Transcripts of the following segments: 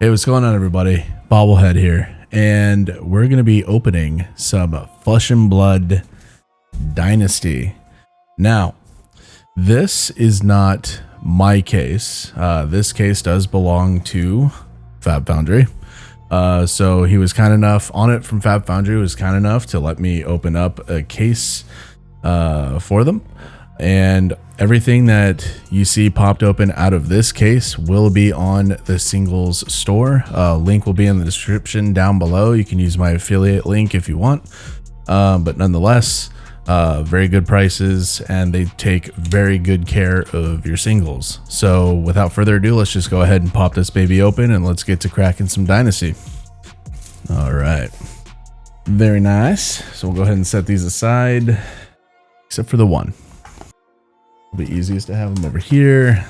Hey, what's going on, everybody? Baublehead here, and we're going to be opening some Flesh and Blood Dynasty. Now, this is not my case. This case does belong to FabFoundry. So he was kind enough on it from FabFoundry, was kind enough to let me open up a case for them. And everything that you see popped open out of this case will be on the singles store. Link will be in the description down below. You can use my affiliate link if you want. But nonetheless, very good prices, and they take very good care of your singles. So without further ado, let's just go ahead and pop this baby open and let's get to cracking some Dynasty. All right. Very nice. So we'll go ahead and set these aside, except for the one. It'll be easiest to have them over here.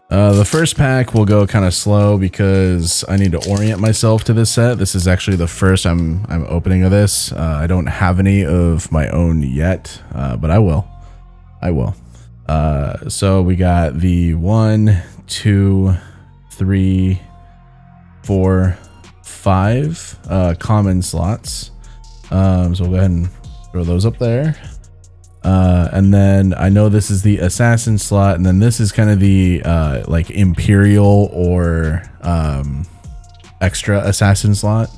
The first pack will go kind of slow because I need to orient myself to this set. This is actually the first I'm opening of this. I don't have any of my own yet, but I will. So we got the 1, 2, 3, 4, 5 common slots. So we'll go ahead and throw those up there. And then I know this is the assassin slot, and then this is kind of the like imperial or extra assassin slot.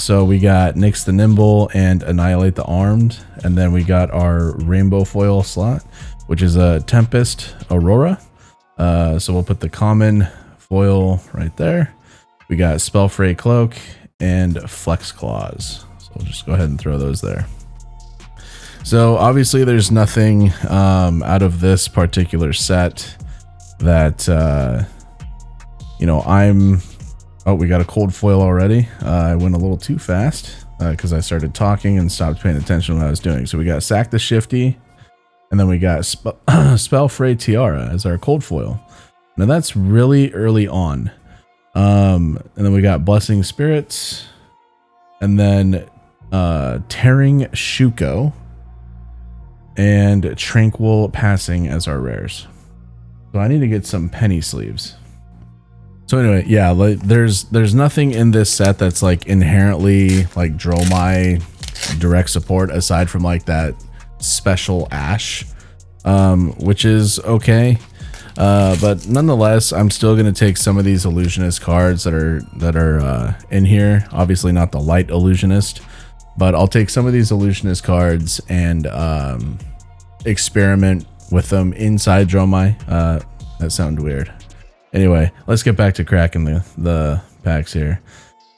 So we got Nyx the Nimble and Annihilate the Armed, and then we got our rainbow foil slot, which is a Tempest Aurora. So we'll put the common foil right there. We got Spellfray Cloak and Flex Claws. So we'll just go ahead and throw those there. So obviously there's nothing out of this particular set that, you know, oh, we got a cold foil already. I went a little too fast because I started talking and stopped paying attention to what I was doing. So we got Sack the Shifty, and then we got Spellfray Tiara as our cold foil. Now that's really early on. And then we got Blessing Spirits, and then Tearing Shuko, and Tranquil Passing as our rares. So I need to get some penny sleeves. So anyway, yeah, like there's nothing in this set that's like inherently like Dromai direct support aside from like that special Ash, which is okay. But nonetheless, I'm still gonna take some of these illusionist cards that are in here. Obviously not the light illusionist, but I'll take some of these illusionist cards and experiment with them inside Dromai. That sounded weird. Anyway, let's get back to cracking the packs here.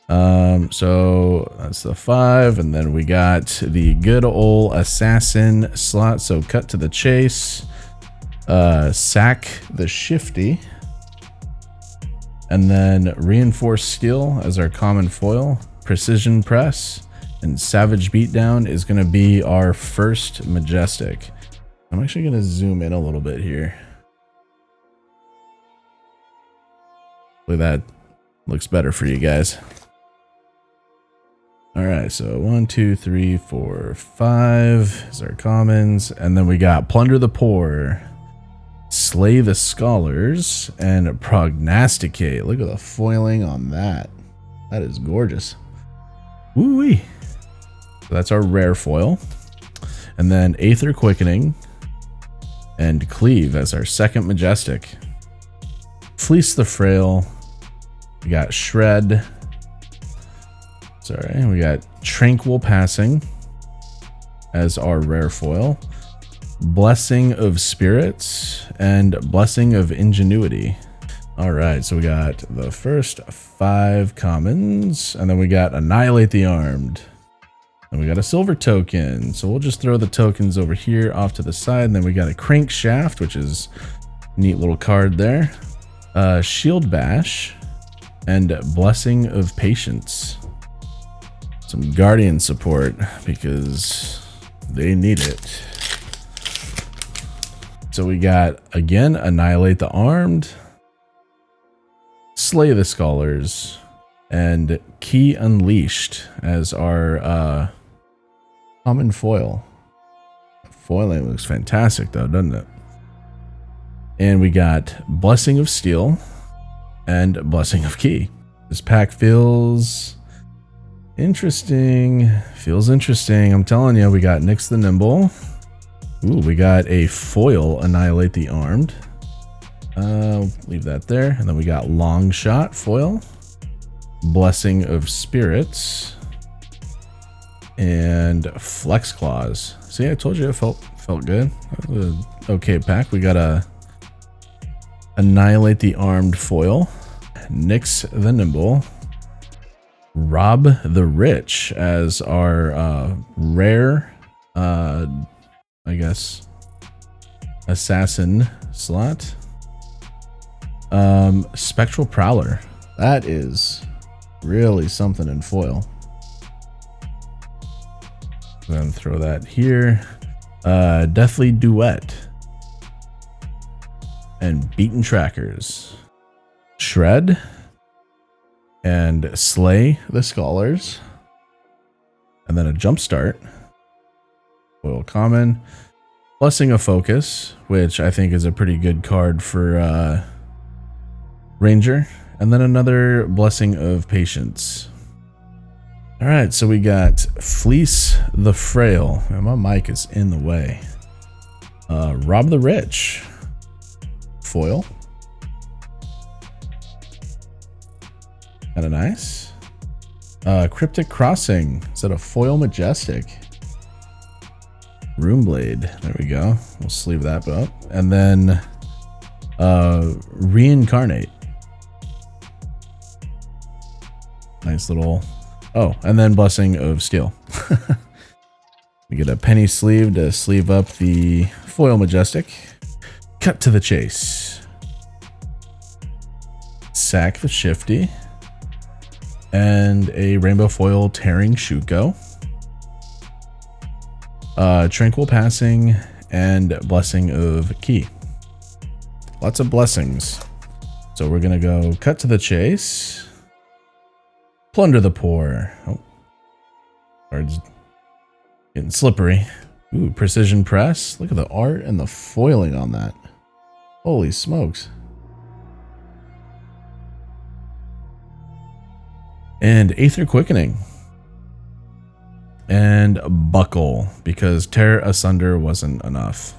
So that's the 5, and then we got the good old assassin slot. So cut to the chase. Sack the Shifty, and then Reinforced Steel as our common foil. Precision Press and Savage Beatdown is going to be our first Majestic. I'm actually going to zoom in a little bit here. Hopefully that looks better for you guys. All right, so 1, 2, 3, 4, 5 is our commons, and then we got Plunder the Poor, Slay the Scholars, and Prognosticate. Look at the foiling on that. That is gorgeous. Woo-wee. So that's our rare foil. And then Aether Quickening and Cleave as our second Majestic. Fleece the Frail. We got Shred. Sorry, we got Tranquil Passing as our rare foil. Blessing of Spirits and Blessing of Ingenuity. All right, so we got the first 5 commons, and then we got Annihilate the Armed, and we got a silver token. So we'll just throw the tokens over here off to the side, and then we got a Crankshaft, which is a neat little card there. Shield Bash and Blessing of Patience. Some Guardian support because they need it. So we got, again, Annihilate the Armed, Slay the Scholars, and Key Unleashed as our common foil. Foiling looks fantastic though, doesn't it? And we got Blessing of Steel, and Blessing of Ki. This pack feels interesting. Feels interesting. I'm telling you, we got Nyx the Nimble. Ooh, we got a foil Annihilate the Armed. Leave that there. And then we got Long Shot foil. Blessing of Spirits. And Flex Claws. See, I told you it felt good. That was an okay pack. We got a Annihilate the Armed foil. Nyx the Nimble. Rob the Rich as our rare, I guess, assassin slot. Spectral Prowler. That is really something in foil. Then throw that here. Deathly Duet. And Beaten Trackers. Shred. And Slay the Scholars. And then a Jumpstart. Foil common. Blessing of Focus, which I think is a pretty good card for Ranger. And then another Blessing of Patience. Alright, so we got Fleece the Frail. And my mic is in the way. Rob the Rich. Foil. Kind of nice. Cryptic Crossing. Is that a foil Majestic? Runeblade. There we go. We'll sleeve that up. And then Reincarnate. Nice little... Oh, and then Blessing of Steel. We get a penny sleeve to sleeve up the foil Majestic. Cut to the chase. Sack the Shifty. And a Rainbow Foil Tearing Shuko. Tranquil Passing and Blessing of Ki. Lots of blessings. So we're gonna go cut to the chase. Plunder the Poor. Oh, card's getting slippery. Ooh, Precision Press. Look at the art and the foiling on that. Holy smokes. And Aether Quickening. And Buckle, because Tear Asunder wasn't enough.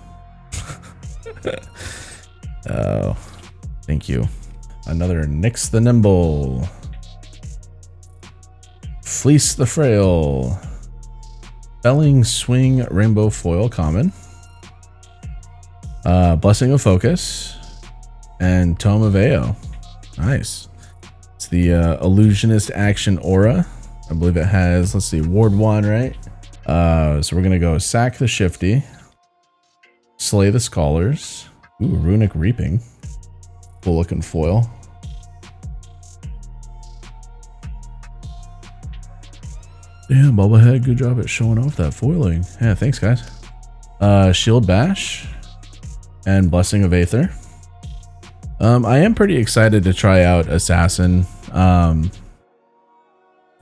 Oh, thank you. Another Nyx the Nimble. Fleece the Frail. Felling Swing Rainbow Foil common. Blessing of Focus. And Tome of Ao. Nice. It's the Illusionist Action Aura. I believe it has, let's see, Ward 1, right? So we're going to go Sack the Shifty. Slay the Scholars. Ooh, Runic Reaping. Cool looking foil. Damn, Baublehead, good job at showing off that foiling. Yeah, thanks, guys. Shield Bash. And Blessing of Aether. I am pretty excited to try out Assassin.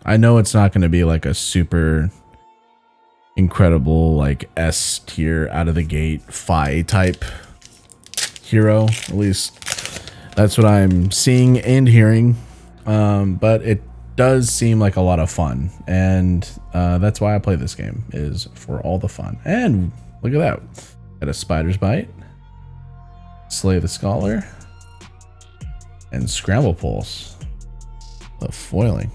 I know it's not going to be like a super incredible, like S tier out of the gate Fi type hero. At least that's what I'm seeing and hearing. But it does seem like a lot of fun, and that's why I play this game, is for all the fun. And look at that. Got a Spider's Bite, Slay the Scholar, and Scramble Pulse. The foiling.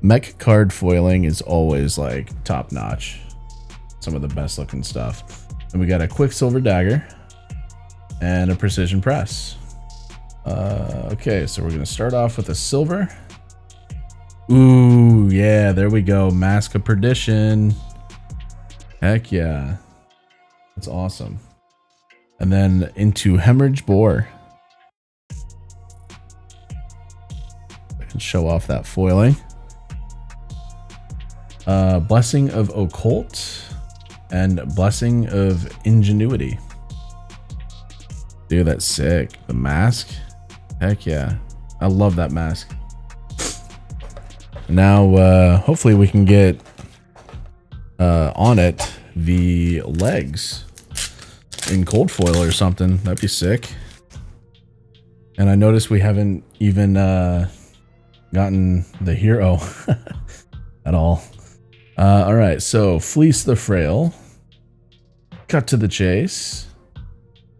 Mech card foiling is always like top notch. Some of the best looking stuff. And we got a Quicksilver Dagger and a Precision Press. Okay, so we're gonna start off with a silver. Ooh, yeah, there we go. Mask of Perdition. Heck yeah. That's awesome. And then into Hemorrhage Boar. I can show off that foiling. Blessing of Occult and Blessing of Ingenuity. Dude, that's sick. The mask. Heck yeah. I love that mask. Now, hopefully we can get on it the legs in cold foil or something. That'd be sick. And I noticed we haven't even gotten the hero at all. All right, so Fleece the Frail, Cut to the Chase,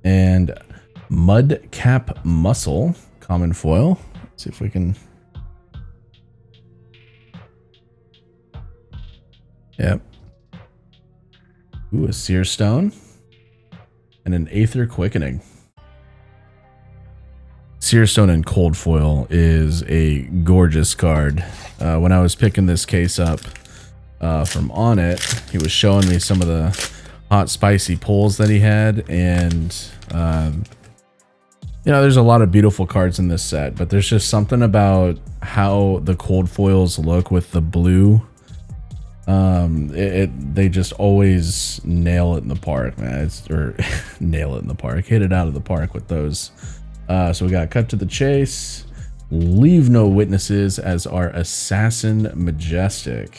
and Mudcap Muscle, common foil. Let's see if we can... Yep. Ooh, a Seer Stone, and an Aether Quickening. Seer Stone in cold foil is a gorgeous card. When I was picking this case up from On It, he was showing me some of the hot spicy pulls that he had, and you know, there's a lot of beautiful cards in this set, but there's just something about how the cold foils look with the blue. They just always nail it in the park, man. Nail it in the park, hit it out of the park with those. So we got Cut to the Chase, Leave No Witnesses as our Assassin Majestic,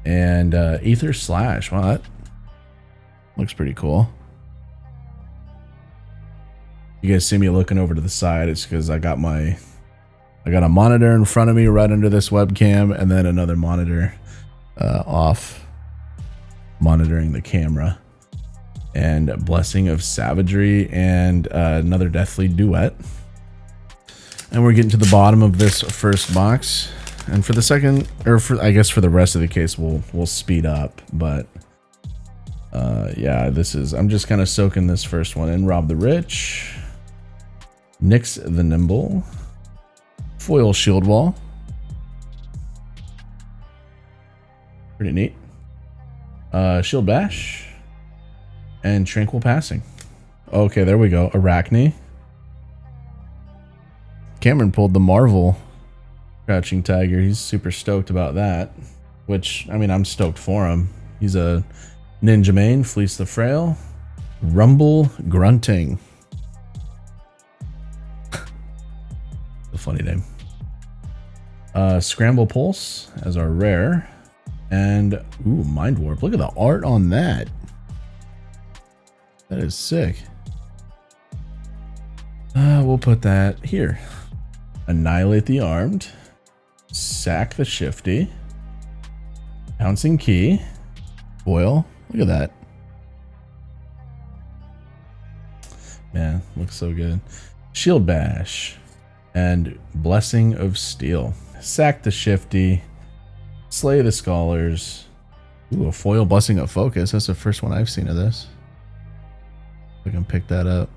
and Aether Slash. Wow, that looks pretty cool. You guys see me looking over to the side, it's because I got a monitor in front of me right under this webcam, and then another monitor off monitoring the camera. And Blessing of Savagery, and another Deathly Duet. And we're getting to the bottom of this first box. And for the second, or for, I guess for the rest of the case, we'll speed up. But yeah, I'm just kind of soaking this first one in. Rob the Rich, Nyx the Nimble, Foil Shield Wall. Pretty neat. Shield Bash. And Tranquil Passing. Okay, there we go. Arachne. Cameron pulled the Marvel Crouching Tiger. He's super stoked about that. Which, I mean, I'm stoked for him. He's a Ninja Main, Fleece the Frail, Rumble Grunting. A funny name. Scramble Pulse as our rare. And, ooh, Mind Warp. Look at the art on that. That is sick. We'll put that here. Annihilate the Armed. Sack the Shifty. Pouncing Key. Foil. Look at that. Man, looks so good. Shield Bash. And Blessing of Steel. Sack the Shifty. Slay the Scholars. Ooh, a foil Blessing of Focus. That's the first one I've seen of this. I can pick that up.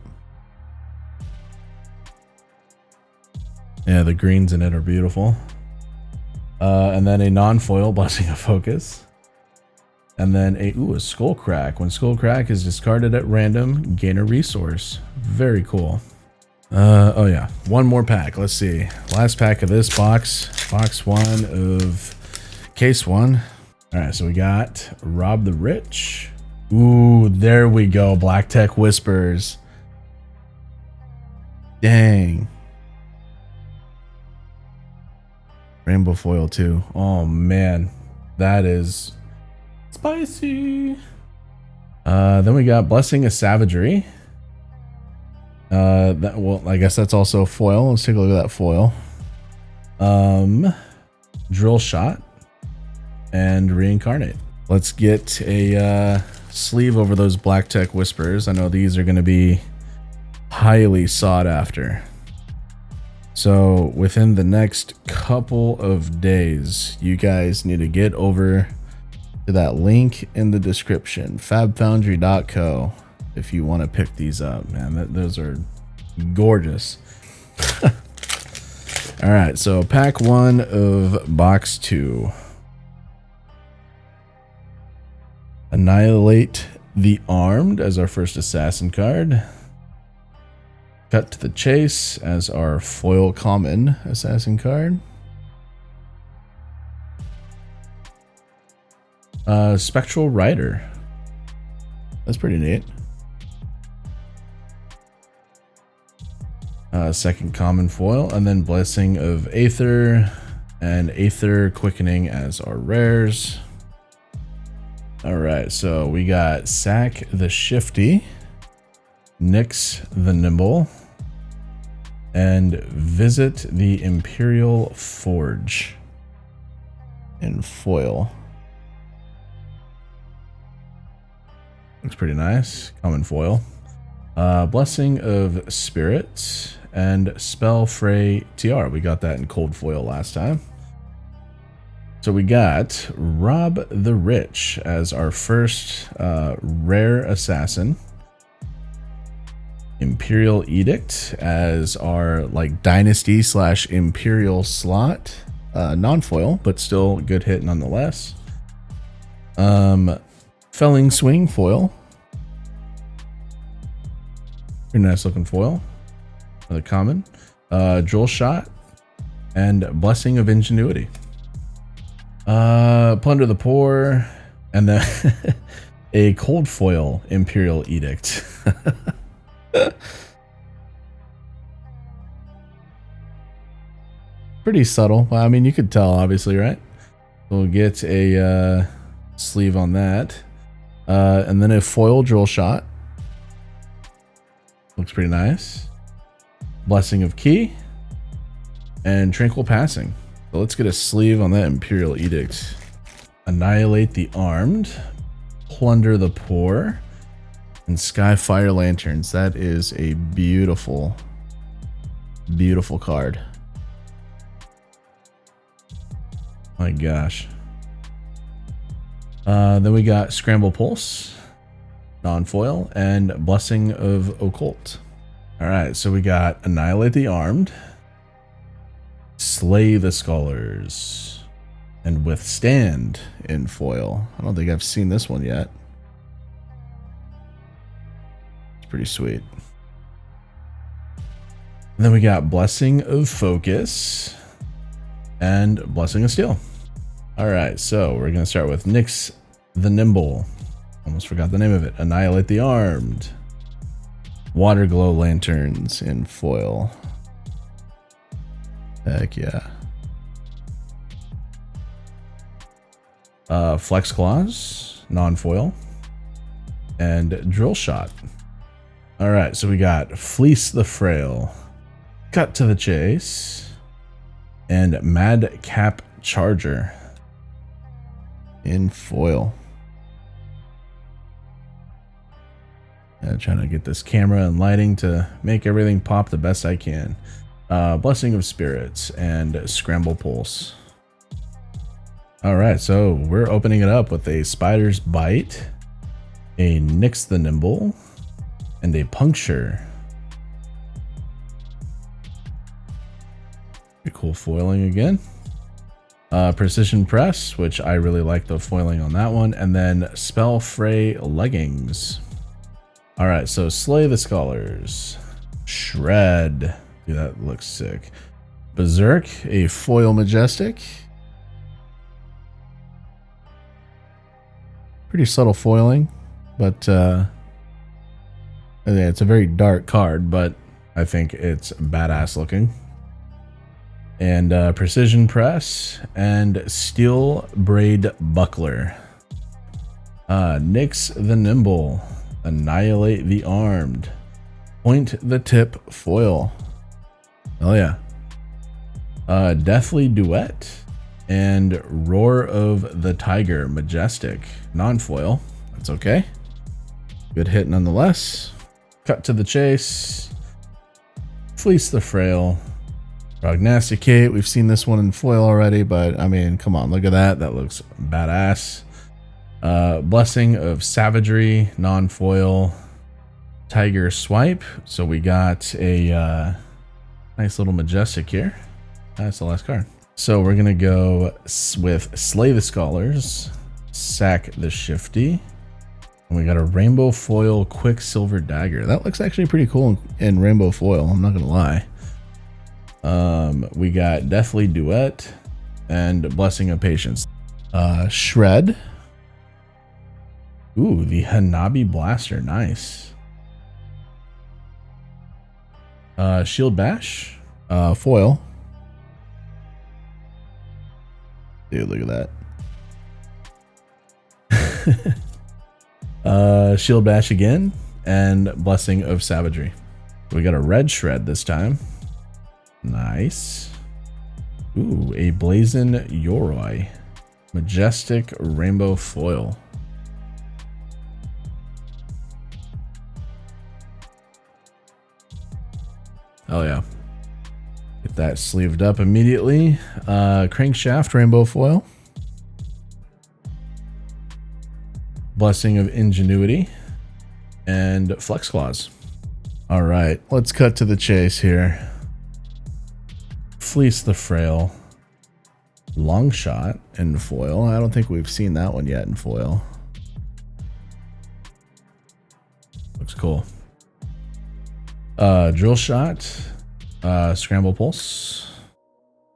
Yeah, the greens in it are beautiful. And then a non-foil Blessing of Focus. And then a Skull Crack. When Skull Crack is discarded at random, gain a resource. Very cool. Oh yeah, one more pack. Let's see. Last pack of this box. Box 1 of case 1. All right, so we got Rob the Rich. Ooh, there we go. Black Tech Whispers. Dang. Rainbow foil too. Oh man, that is spicy. Then we got Blessing of Savagery. Well, I guess that's also foil. Let's take a look at that foil. Drill Shot and Reincarnate. Let's get a sleeve over those Black Tech Whispers. I know these are going to be highly sought after. So within the next couple of days, you guys need to get over to that link in the description, fabfoundry.co, if you want to pick these up, man. Those are gorgeous. All right, so pack 1 of box 2. Annihilate the Armed as our first assassin card. Cut to the Chase as our foil common assassin card. Spectral Rider. That's pretty neat. Second common foil, and then Blessing of Aether and Aether Quickening as our rares. All right, so we got Sack the Shifty, Nyx the Nimble, and visit the Imperial Forge in foil. Looks pretty nice. Common foil. Blessing of Spirit and Spell Fray TR. We got that in cold foil last time. So we got Rob the Rich as our first rare assassin. Imperial Edict as our like Dynasty / Imperial slot. Non-foil, but still good hit nonetheless. Felling Swing foil. Pretty nice looking foil. Another common. Droll Shot and Blessing of Ingenuity. Plunder the Poor, and then a cold foil Imperial Edict. Pretty subtle. I mean, you could tell, obviously, right? We'll get a sleeve on that. And then a foil Droll Shot. Looks pretty nice. Blessing of Key. And Tranquil Passing. So let's get a sleeve on that Imperial Edict. Annihilate the Armed. Plunder the Poor. And Skyfire Lanterns. That is a beautiful, beautiful card. My gosh. Then we got Scramble Pulse, non-foil, and Blessing of Occult. All right, so we got Annihilate the Armed, Slay the Scholars, and Withstand in foil. I don't think I've seen this one yet. It's pretty sweet. And then we got Blessing of Focus and Blessing of Steel. All right, so we're gonna start with Nyx the Nimble. Almost forgot the name of it. Annihilate the Armed. Water Glow Lanterns in foil. Heck yeah. Flex Claws, non-foil, and Drill Shot. All right, so we got Fleece the Frail, Cut to the Chase, and Madcap Charger in foil. Trying to get this camera and lighting to make everything pop the best I can. Blessing of Spirits and Scramble Pulse. All right, so we're opening it up with a Spider's Bite, a Nyx the Nimble, and a Puncture. Pretty cool foiling again. Precision Press, which I really like the foiling on that one, and then Spell Fray Leggings. All right, so Slay the Scholars, Shred. Dude, that looks sick. Berserk, a foil Majestic. Pretty subtle foiling, but yeah, it's a very dark card, but I think it's badass looking. And Precision Press and Steel Braid Buckler. Nyx the Nimble, Annihilate the Armed, Point the Tip foil. Oh yeah. Deathly Duet and Roar of the Tiger Majestic, non-foil. That's okay. Good hit nonetheless. Cut to the Chase, Fleece the Frail, Prognosticate. We've seen this one in foil already, but I mean, come on, look at that. That looks badass. Blessing of Savagery, non-foil, Tiger Swipe. So we got a nice little Majestic here. That's the last card. So we're gonna go with Slay the Scholars, Sack the Shifty, and we got a Rainbow Foil Quicksilver Dagger. That looks actually pretty cool in rainbow foil, I'm not gonna lie. We got Deathly Duet and Blessing of Patience. Shred. Ooh, the Hanabi Blaster, nice. Shield Bash, foil. Dude, look at that. Shield Bash again, and Blessing of Savagery. We got a red Shred this time. Nice. Ooh, a Blazon Yoroi. Majestic rainbow foil. Oh yeah. Get that sleeved up immediately. Crankshaft rainbow foil. Blessing of Ingenuity. And Flex Claws. All right, let's cut to the chase here. Fleece the Frail. Long Shot in foil. I don't think we've seen that one yet in foil. Looks cool. Drill Shot. Scramble Pulse.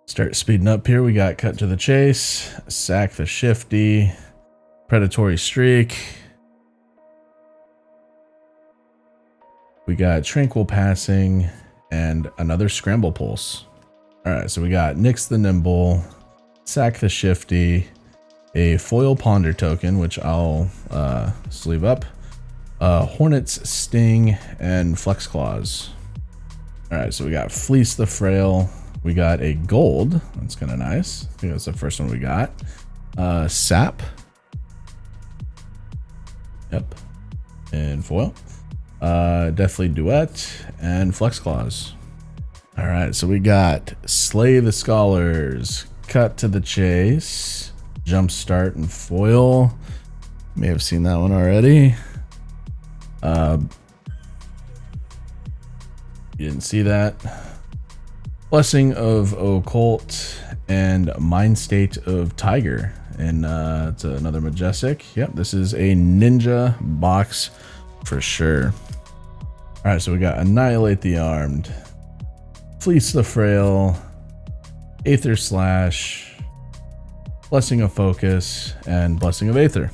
Start speeding up here. We got Cut to the Chase. Sack the Shifty. Predatory Streak. We got Tranquil Passing and another Scramble Pulse. All right, so we got Nix the Nimble, Sack the Shifty, a Foil Ponder token, which I'll sleeve up, Hornet's Sting, and Flex Claws. All right, so we got Fleece the Frail. We got a gold. That's kind of nice. I think that's the first one we got. Sap. Yep. And foil. Deathly Duet and Flex Claws. All right, so we got Slay the Scholars, Cut to the Chase, Jumpstart and foil. May have seen that one already. You didn't see that. Blessing of Occult and Mind State of Tiger. And it's another Majestic. Yep, this is a Ninja box for sure. All right, so we got Annihilate the Armed, Fleece the Frail, Aether Slash, Blessing of Focus, and Blessing of Aether.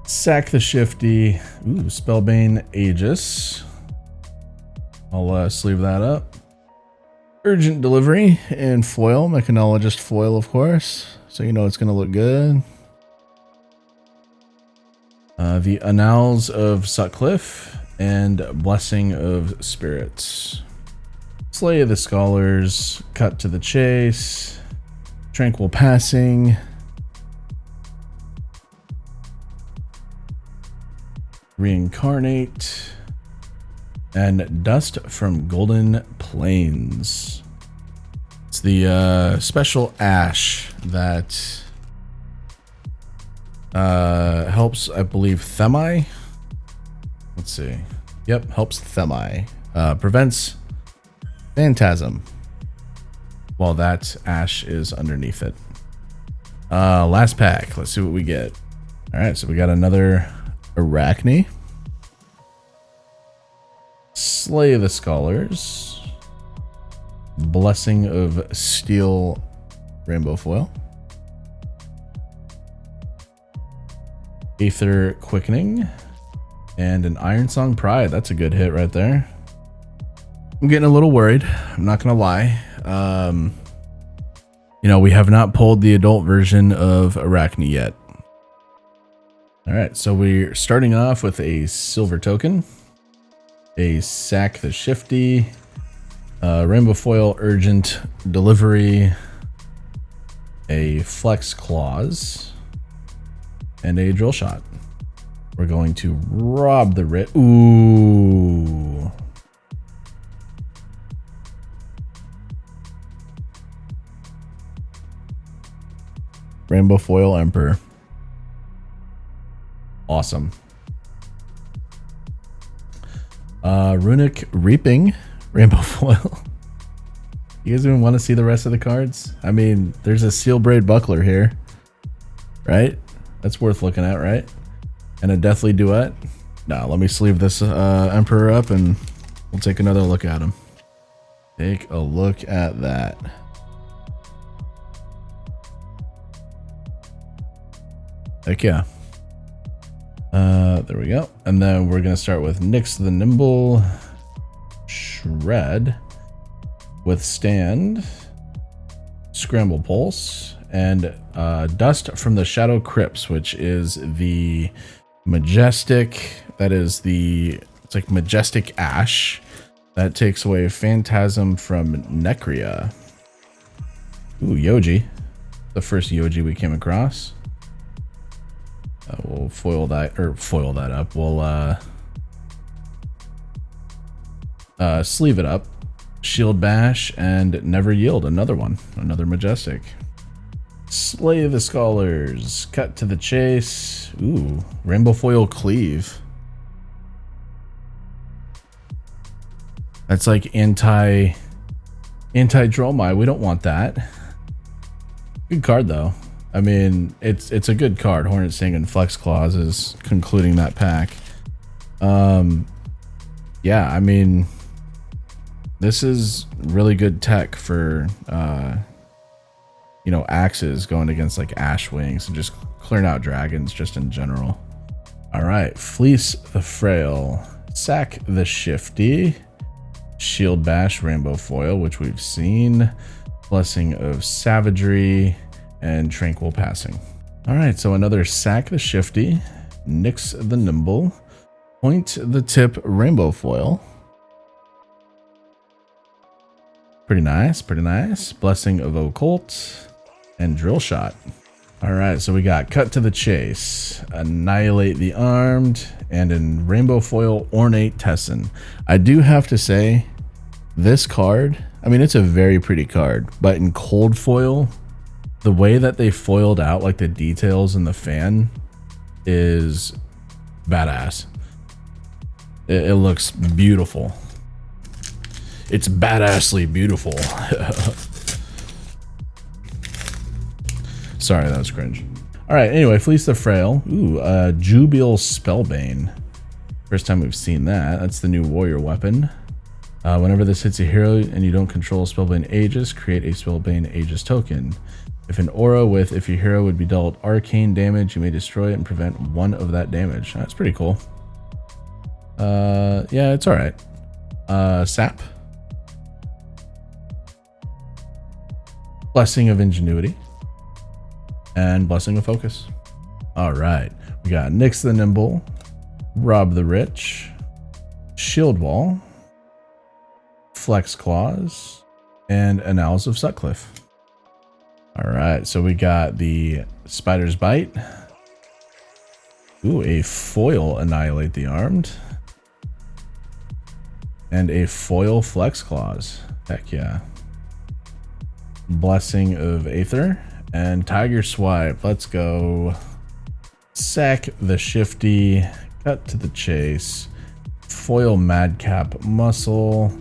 Sack the Shifty. Ooh, Spellbane Aegis. I'll sleeve that up. Urgent Delivery in foil, Mechanologist foil, of course, so you know it's going to look good. The Annals of Sutcliffe and Blessing of Spirits. Slay of the Scholars, Cut to the Chase, Tranquil Passing, Reincarnate, and Dust from Golden Plains. It's the special ash that helps, I believe, Themi. Let's see. Yep, helps Themi. Prevents Phantasm while that ash is underneath it. Last pack. Let's see what we get. All right, so we got another Arachne. Slay the Scholars. Blessing of Steel Rainbow Foil. Aether Quickening. And an Iron Song Pride. That's a good hit right there. I'm getting a little worried. I'm not going to lie. You know, we have not pulled the adult version of Arachne yet. All right, so we're starting off with a silver token. A Sack the Shifty. Rainbow Foil Urgent Delivery. A Flex Claws. And a Drill Shot. We're going to rob the writ. Ooh. Rainbow Foil Emperor. Awesome. Runic Reaping. Rainbow Foil. You guys even want to see the rest of the cards? I mean, there's a Seal Braid Buckler here. Right? That's worth looking at, right? And a Deathly Duet. Now, let me sleeve this Emperor up and we'll take another look at him. Take a look at that. Heck yeah. There we go. And then we're going to start with Nix the Nimble, Shred, Withstand, Scramble Pulse, and Dust from the Shadow Crypts, which is the Majestic. That is the, it's like Majestic Ash. That takes away Phantasm from Necria. Ooh, Yoji. The first Yoji we came across. We'll foil that up. We'll sleeve it up. Shield Bash and Never Yield. Another one. Another Majestic. Slay the Scholars. Cut to the Chase. Ooh, Rainbow Foil Cleave. That's like anti-Dromai. We don't want that. Good card though. I mean, it's a good card. Hornet Sting and Flex Claws is concluding that pack. Yeah, I mean, this is really good tech for you know, axes going against like Ash Wings and just clearing out dragons just in general. All right, Fleece the Frail, Sack the Shifty, Shield Bash Rainbow Foil, which we've seen, Blessing of Savagery, and Tranquil Passing. All right, so another Sack the Shifty, Nix the Nimble, Point the Tip Rainbow Foil. Pretty nice, pretty nice. Blessing of Occult, and Drill Shot. All right, so we got Cut to the Chase, Annihilate the Armed, and in Rainbow Foil, Ornate Tessin. I do have to say, this card, I mean, it's a very pretty card, but in cold foil, the way that they foiled out like the details in the fan is badass. It looks beautiful. It's badassly beautiful. Sorry, that was cringe. All right, anyway, Fleece the Frail. Ooh, Jubilee Spellbane. First time we've seen that. That's the new warrior weapon. Whenever this hits a hero and you don't control Spellbane Aegis, create a Spellbane Aegis token. If an aura with if your hero would be dealt arcane damage, you may destroy it and prevent one of that damage. That's pretty cool. Yeah, it's all right. Sap. Blessing of Ingenuity. And Blessing of Focus. All right. We got Nix the Nimble, Rob the Rich, Shield Wall, Flex Claws, and Annals of Sutcliffe. All right. So we got the Spider's Bite. Ooh, a foil Annihilate the Armed. And a foil Flex Claws. Heck yeah. Blessing of Aether. And Tiger Swipe. Let's go. Sack the Shifty. Cut to the Chase. Foil Madcap Muscle.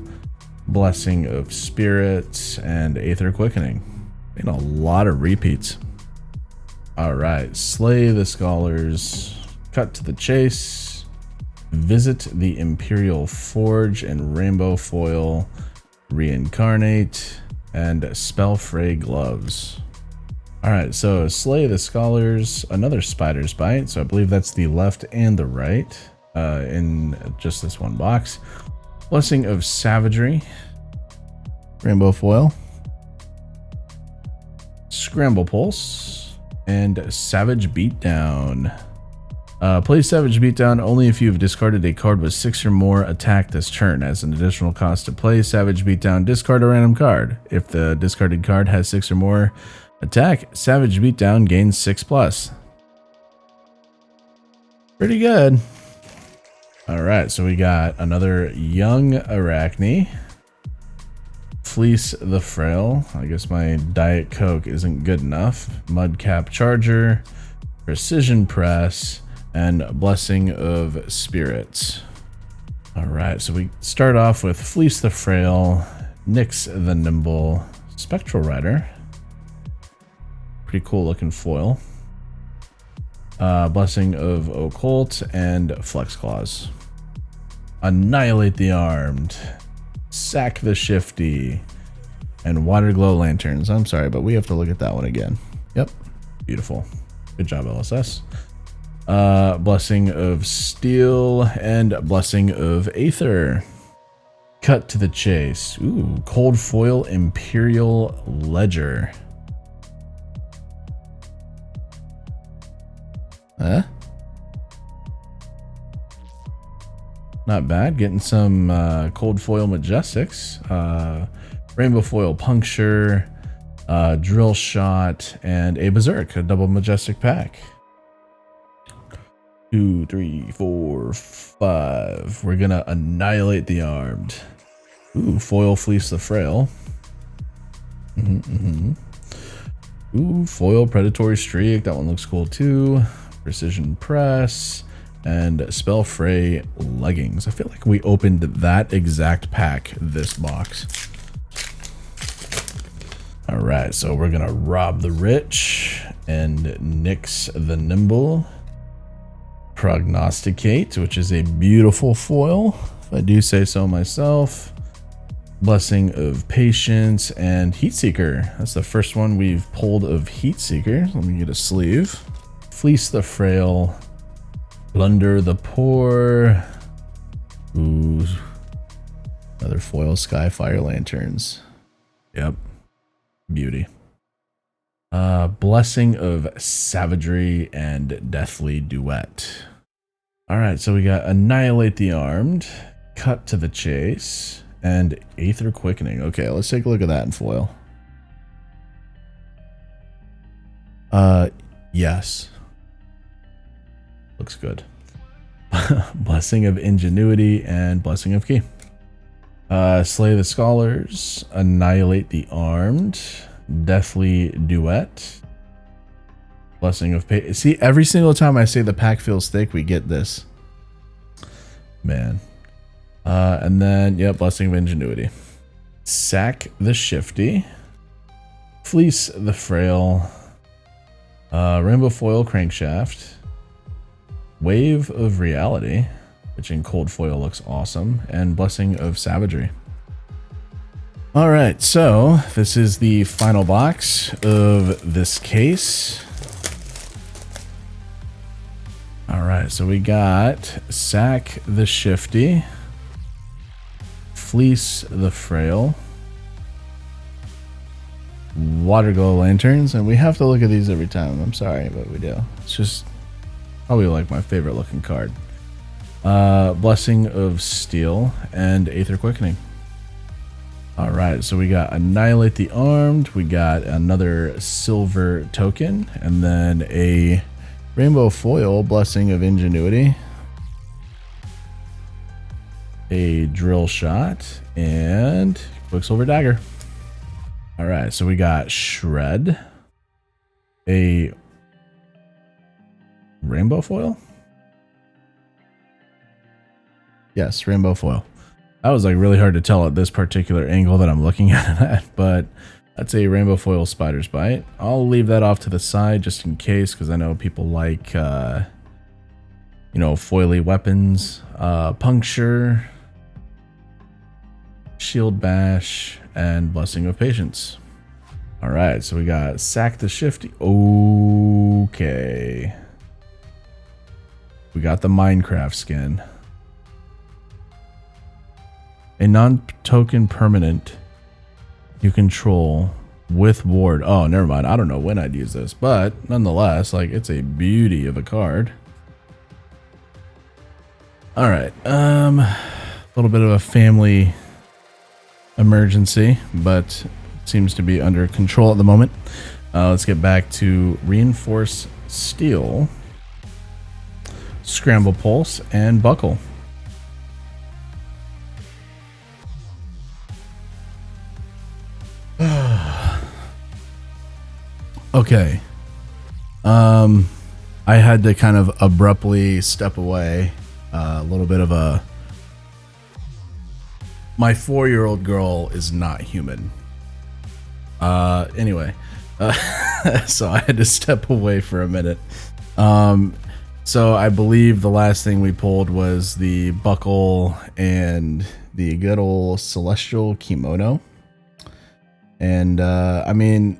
Blessing of Spirits. And Aether Quickening. And a lot of repeats. Alright. Slay the Scholars. Cut to the Chase. Visit the Imperial Forge and Rainbow Foil. Reincarnate. And Spellfray Gloves. Alright, so Slay the Scholars, another Spider's Bite, so I believe that's the left and the right in just this one box. Blessing of Savagery, Rainbow Foil, Scramble Pulse, and Savage Beatdown. Play Savage Beatdown only if you've discarded a card with 6 or more attack this turn. As an additional cost to play Savage Beatdown, discard a random card. If the discarded card has 6 or more attack, Savage Beatdown gains 6+. Pretty good. Alright, so we got another Young Arachne. Fleece the Frail. I guess my Diet Coke isn't good enough. Mudcap Charger. Precision Press. And Blessing of Spirits. Alright, so we start off with Fleece the Frail. Nix the Nimble. Spectral Rider. Pretty cool looking foil. Blessing of Occult and Flex Claws. Annihilate the Armed. Sack the Shifty. And Water Glow Lanterns. I'm sorry, but we have to look at that one again. Yep. Beautiful. Good job, LSS. Blessing of Steel and Blessing of Aether. Cut to the Chase. Ooh, Cold Foil Imperial Ledger. Huh? Not bad. Getting some cold foil Majestics, rainbow foil Puncture, Drill Shot, and a Berserk, a double Majestic pack. 2, 3, 4, 5. We're gonna Annihilate the Armed. Ooh, foil Fleece the Frail. Ooh, foil Predatory Streak. That one looks cool too. Precision Press. And Spellfray Leggings. I feel like we opened that exact pack this box. Alright, so we're gonna Rob the Rich and Nyx the Nimble. Prognosticate, which is a beautiful foil, if I do say so myself. Blessing of Patience and Heatseeker. That's the first one we've pulled of Heatseeker. Let me get a sleeve. Fleece the Frail. Plunder the Poor. Ooh. Another foil Skyfire Lanterns. Yep. Beauty. Blessing of Savagery and Deathly Duet. Alright, so we got Annihilate the Armed, Cut to the Chase, and Aether Quickening. Okay, let's take a look at that in foil. Yes. Looks good. Blessing of Ingenuity and Blessing of Key. Slay the Scholars, Annihilate the Armed, Deathly Duet, Blessing of Pay. See, every single time I say the pack feels thick, we get this. Man. And then, yeah, Blessing of Ingenuity. Sack the Shifty, Fleece the Frail, Rainbow Foil Crankshaft, Wave of Reality, which in cold foil looks awesome, and Blessing of Savagery. Alright, so this is the final box of this case. Alright, so we got Sack the Shifty, Fleece the Frail, Water Glow Lanterns, and we have to look at these every time. I'm sorry, but we do. It's just probably like my favorite looking card. Blessing of Steel and Aether Quickening. Alright, so we got Annihilate the Armed, we got another silver token, and then a rainbow foil Blessing of Ingenuity, a Drill Shot, and Quicksilver Dagger. Alright, so we got Shred, a rainbow foil? Yes, rainbow foil. That was like really hard to tell at this particular angle that I'm looking at it, but that's a rainbow foil Spider's Bite. I'll leave that off to the side just in case, because I know people like, you know, foily weapons. Puncture, Shield Bash, and Blessing of Patience. All right, so we got Sack the Shifty. Okay. We got the Minecraft skin. A non-token permanent you control with ward. Oh, never mind. I don't know when I'd use this, but nonetheless, like, it's a beauty of a card. All right. A little bit of a family emergency, but it seems to be under control at the moment. Let's get back to Reinforce Steel, Scramble Pulse, and Buckle. Okay. I had to kind of abruptly step away. A little bit of a... My 4-year-old girl is not human. Anyway. So I had to step away for a minute. So I believe the last thing we pulled was the Buckle and the good old Celestial Kimono. And, I mean,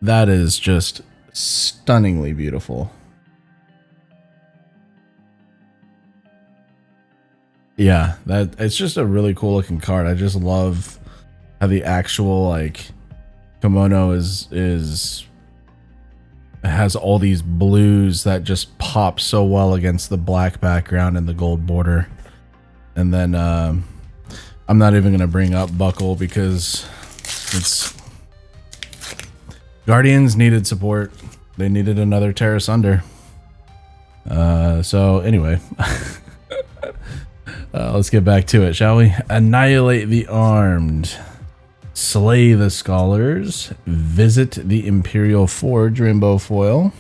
that is just stunningly beautiful. Yeah, it's just a really cool looking card. I just love how the actual, like, kimono has all these blues that just pop so well against the black background and the gold border. And then I'm not even going to bring up Buckle because it's Guardians needed support. They needed another Terra Sunder. So anyway, let's get back to it, shall we? Annihilate the Armed, Slay the Scholars, Visit the Imperial Forge Rainbow Foil,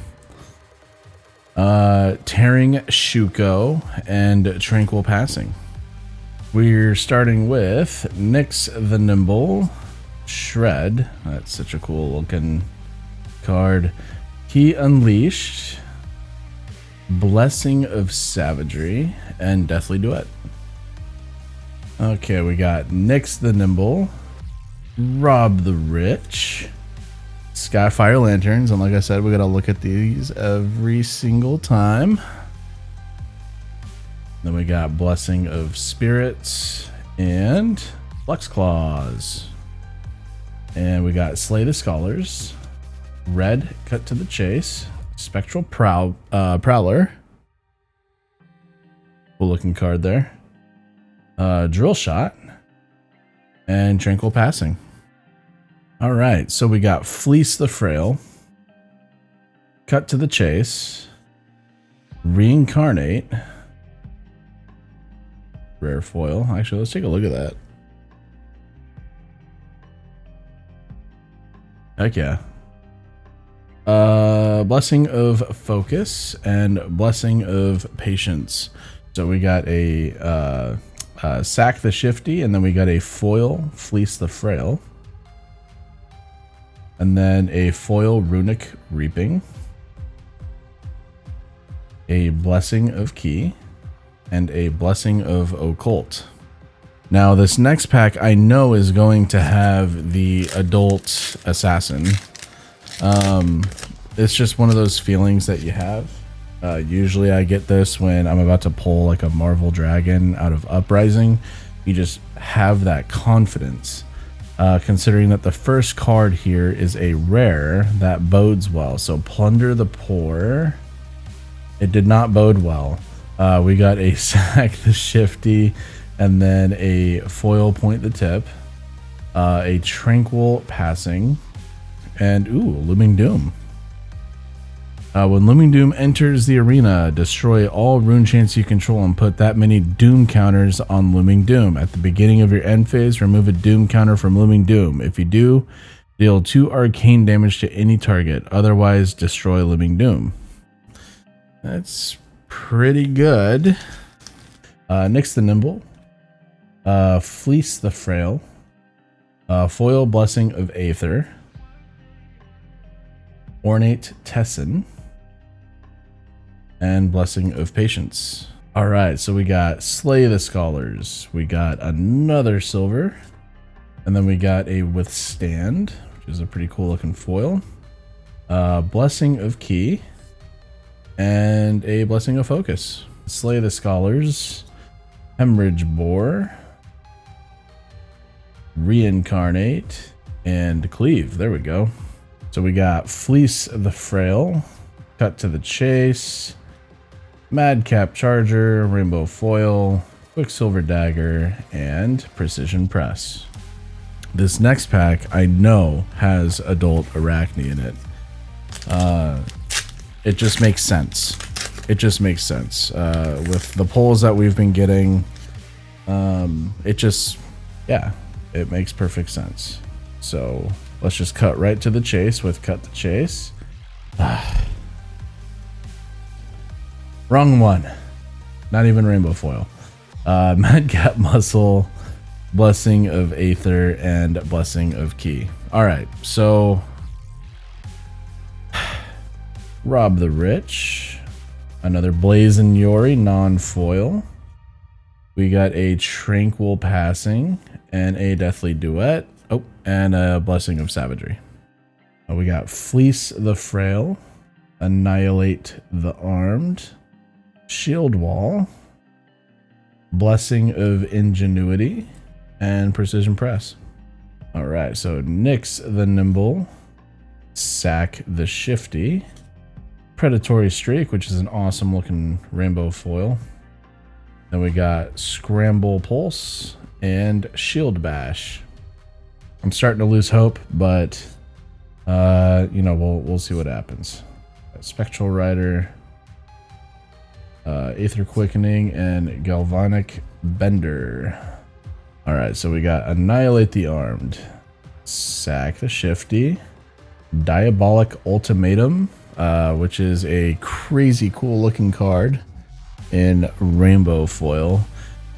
Tearing Shuko, and Tranquil Passing. We're starting with Nyx the Nimble, Shred. That's such a cool looking card. He Unleashed, Blessing of Savagery, and Deathly Duet. Okay, we got Nyx the Nimble, Rob the Rich, Skyfire Lanterns, and like I said, we gotta look at these every single time. Then we got Blessing of Spirits and Flex Claws. And we got Slay the Scholars, Red Cut to the Chase, Spectral Prowler. Cool looking card there. Drill Shot, and Tranquil Passing. All right, so we got Fleece the Frail, Cut to the Chase, Reincarnate, rare foil. Actually, let's take a look at that. Heck yeah. Blessing of Focus and Blessing of Patience. So we got a Sack the Shifty, and then we got a foil Fleece the Frail, and then a foil Runic Reaping, a Blessing of Key, and a Blessing of Occult. Now this next pack I know is going to have the Adult Assassin. It's just one of those feelings that you have. Usually I get this when I'm about to pull like a Marvel Dragon out of Uprising. You just have that confidence. Considering that the first card here is a rare, that bodes well. So Plunder the Poor. It did not bode well. We got a Sack the Shifty, and then a foil Point the Tip, a Tranquil Passing, and Looming Doom. When Looming Doom enters the arena, destroy all rune chants you control and put that many Doom counters on Looming Doom. At the beginning of your end phase, remove a Doom counter from Looming Doom. If you do, deal 2 arcane damage to any target. Otherwise, destroy Looming Doom. That's pretty good. Nyx the Nimble, Fleece the Frail, foil Blessing of Aether, Ornate Tessin, and Blessing of Patience. All right, so we got Slay the Scholars, we got another silver, and then we got a Withstand, which is a pretty cool looking foil, Blessing of Key, and a Blessing of Focus. Slay the Scholars, Hemorrhage Boar, Reincarnate, and Cleave. There we go. So we got Fleece the Frail, Cut to the Chase, Madcap Charger, Rainbow Foil, Quicksilver Dagger, and Precision Press. This next pack I know has Adult Arachne in it. It just makes sense. It just makes sense. With the pulls that we've been getting, it makes perfect sense. So let's just cut right to the chase with Cut the Chase. Wrong one. Not even rainbow foil. Madcap Muscle, Blessing of Aether, and Blessing of Key. Alright, so Rob the Rich, another Blazing Yori non-foil. We got a Tranquil Passing and a Deathly Duet. Oh, and a Blessing of Savagery. We got Fleece the Frail, Annihilate the Armed, Shield Wall, Blessing of Ingenuity, and Precision Press. All right, so Nyx the Nimble, Sack the Shifty, Predatory Streak, which is an awesome looking rainbow foil, Then we got Scramble Pulse and Shield Bash. I'm starting to lose hope, but you know, we'll see what happens. Spectral Rider, Aether Quickening, and Galvanic Bender. All right, so we got Annihilate the Armed, Sack the Shifty, Diabolic Ultimatum, which is a crazy cool looking card in rainbow foil.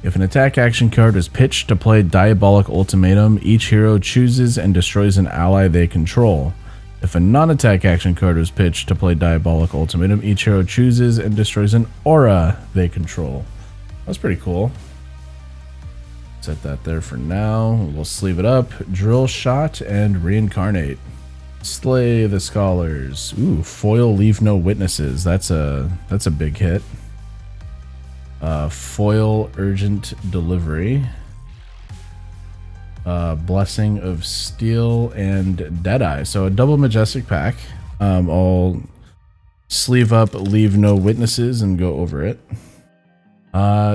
If an attack action card is pitched to play Diabolic Ultimatum, each hero chooses and destroys an ally they control. If a non-attack action card is pitched to play Diabolic Ultimatum, each hero chooses and destroys an aura they control. That's pretty cool. Set that there for now. We'll sleeve it up. Drill Shot and Reincarnate. Slay the Scholars. Ooh, foil Leave No Witnesses. That's a big hit. Foil Urgent Delivery. Blessing of Steel and Deadeye. So a double Majestic pack. I'll sleeve up Leave No Witnesses and go over it.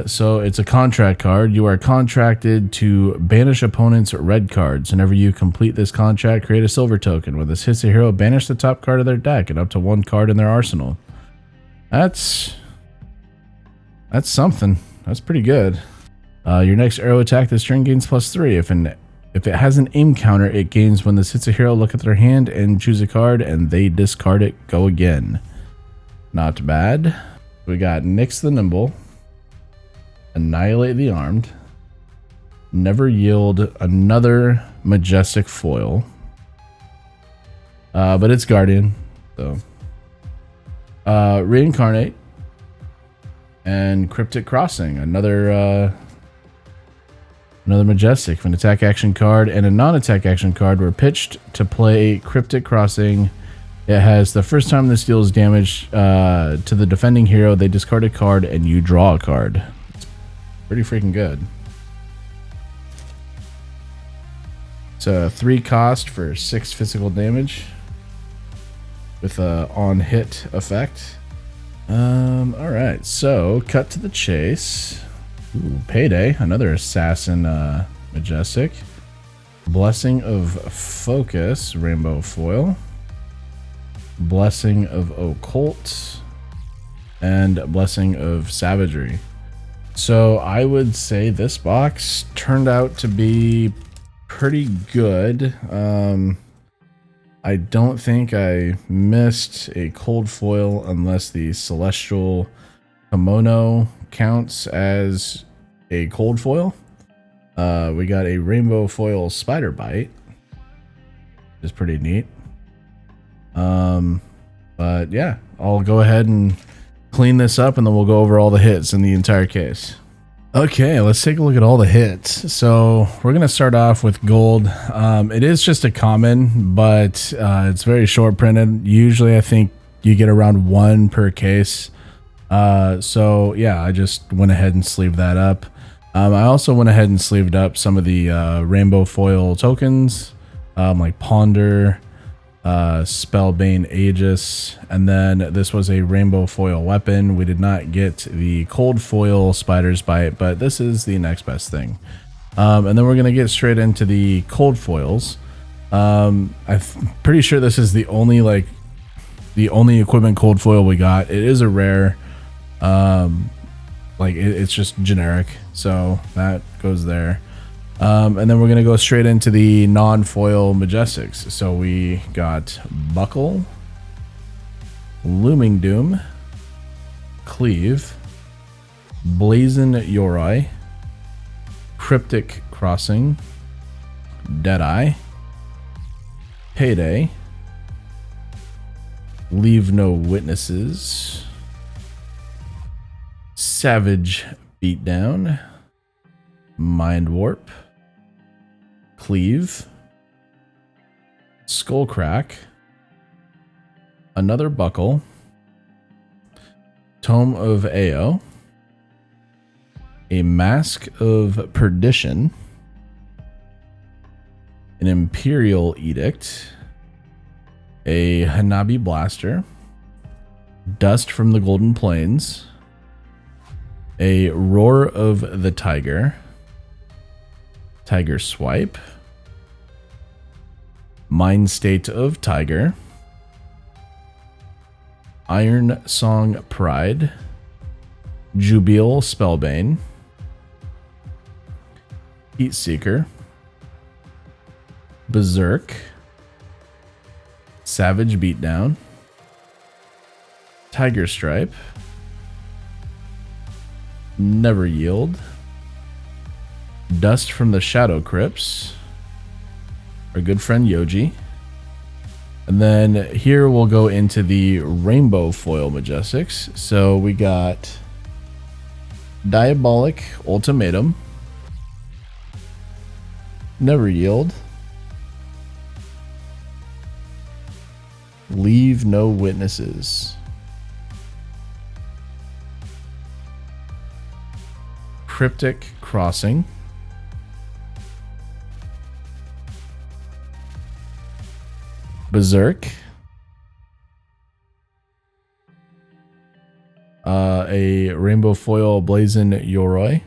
So it's a contract card. You are contracted to banish opponents' red cards. Whenever you complete this contract, create a silver token. When this hits a hero, banish the top card of their deck and up to one card in their arsenal. That's something. That's pretty good. Your next arrow attack this turn gains +3. If it has an aim counter, it gains when this hits a hero, look at their hand and choose a card, and they discard it. Go again. Not bad. We got Nyx the Nimble. Annihilate the Armed. Never yield another Majestic foil. But it's Guardian. So Reincarnate. And Cryptic Crossing. Another Majestic. If an attack action card and a non-attack action card were pitched to play Cryptic Crossing, it has the first time this deals damage to the defending hero, they discard a card and you draw a card. Pretty freaking good. It's a 3 cost for 6 physical damage with a on hit effect. Alright, so cut to the chase. Ooh, Payday, another Assassin Majestic. Blessing of Focus, Rainbow Foil. Blessing of Occult. And Blessing of Savagery. So I would say this box turned out to be pretty good. I don't think I missed a cold foil unless the Celestial Kimono counts as a cold foil. We got a rainbow foil Spider Bite. It's pretty neat. But yeah, I'll go ahead and clean this up and then we'll go over all the hits in the entire case. Okay, let's take a look at all the hits. So we're going to start off with gold. It is just a common, but it's very short printed. Usually I think you get around 1 per case. So yeah, I just went ahead and sleeved that up. I also went ahead and sleeved up some of the rainbow foil tokens, like Ponder, Spellbane Aegis, and then this was a rainbow foil weapon. We did not get the cold foil Spider's Bite, but this is the next best thing. And then we're gonna get straight into the cold foils. I'm pretty sure this is the only equipment cold foil we got. It is a rare, it's just generic, so that goes there. And then we're going to go straight into the non-foil Majestics. So we got Buckle, Looming Doom, Cleave, Blazon Yoroi, Cryptic Crossing, Deadeye, Payday, Leave No Witnesses, Savage Beatdown, Mind Warp, Cleave, Skullcrack, another Buckle, Tome of Ao, a Mask of Perdition, an Imperial Edict, a Hanabi Blaster, Dust from the Golden Plains, A Roar of the Tiger, Tiger Swipe, Mind State of Tiger, Iron Song Pride, Jubile Spellbane, Heat Seeker, Berserk, Savage Beatdown, Tiger Stripe, Never Yield, Dust from the Shadow Crypts, our good friend Yoji. And then here we'll go into the Rainbow Foil Majestics. So we got Diabolic Ultimatum, Never Yield, Leave No Witnesses, Cryptic Crossing, Berserk, a Rainbow Foil Blazon Yoroi,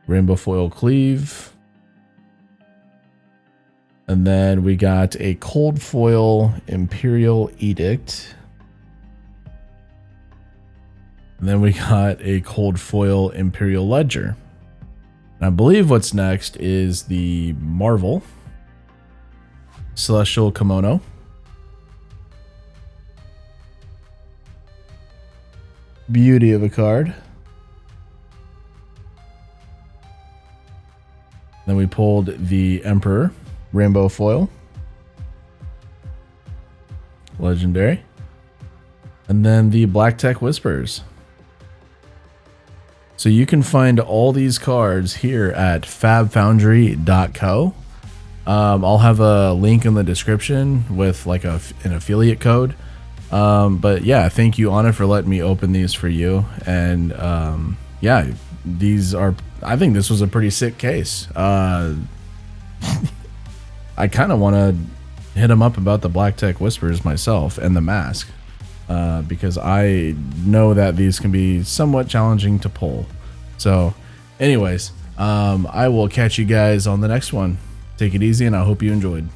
Rainbow Foil Cleave, and then we got a Cold Foil Imperial Edict, and then we got a Cold Foil Imperial Ledger. And I believe what's next is the Marvel Celestial Kimono, beauty of a card. Then we pulled the Emperor Rainbow Foil, legendary, and then the Black Tech Whispers. So you can find all these cards here at FABFoundry.co. I'll have a link in the description with like an affiliate code. But yeah, thank you, Anna, for letting me open these for you. And yeah, these are, I think this was a pretty sick case. I kind of want to hit him up about the Black Tech Whispers myself and the mask, because I know that these can be somewhat challenging to pull. So anyways, I will catch you guys on the next one. Take it easy, and I hope you enjoyed.